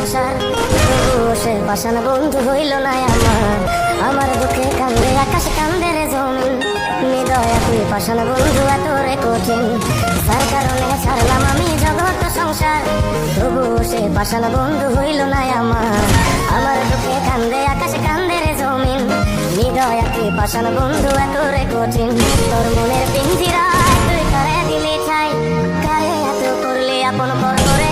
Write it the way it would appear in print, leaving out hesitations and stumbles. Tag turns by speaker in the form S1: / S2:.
S1: সংসার, তবুও সে পাষাণ বন্ধু হইল না আমার দুঃখে কান্দে আকাশ কান্দে রে জমিন। নিদয়া তুই পাষাণ বন্ধু এত রে কঠিন, যার কারণে ছাড়লাম আমি জগৎ সংসার, তবুও সে পাষাণ বন্ধু হইল না আমার দুঃখে কান্দে আকাশ কান্দে রে জমিন। নিদয়া তুই পাষাণ বন্ধু এত রে কঠিন, তোর মনের পিঞ্জিরা তুই কারে দিলে চাই, কারে এত করলে আপন পর করে